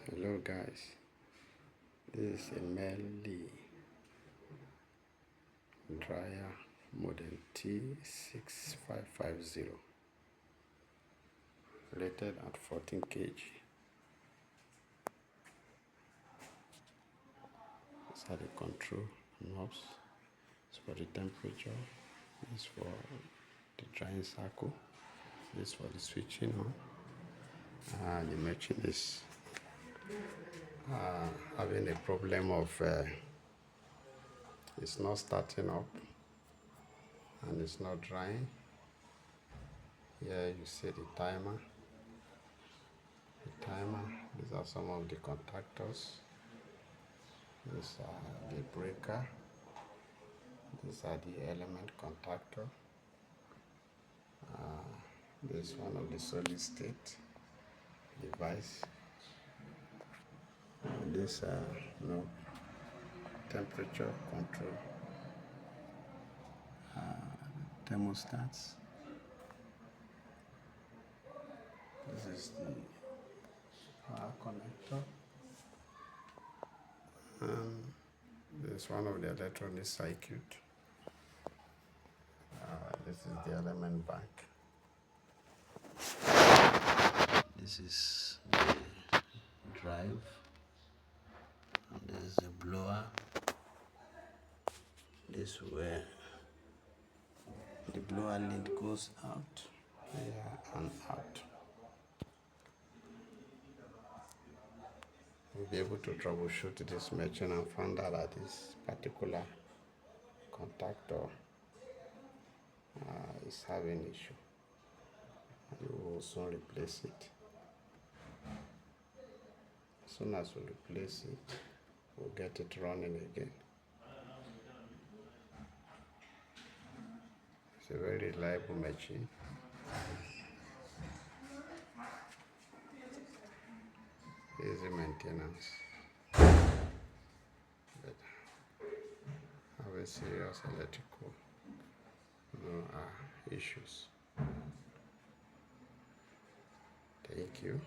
Hello guys, this is a Miele dryer model T6550 rated at 14 kg. These are the control knobs. It's for the temperature, this for the drying cycle, this for the switching on. The machine is having a problem of it's not starting up and it's not drying. Here you see the timer. These are some of the contactors. These are the breaker. These are the element contactor. This is one of the solid state device. This temperature control thermostats. This is the power connector. This is one of the electronic circuit. This is the element bank. This is the drive. And this is the blower. This is where the blower lid goes out, here and out. We'll be able to troubleshoot this machine and find out that this particular contactor is having issue. And we will soon replace it. As soon as we replace it, we'll get it running again. It's a very reliable machine. Easy maintenance. But have a serious electrical issues. Thank you.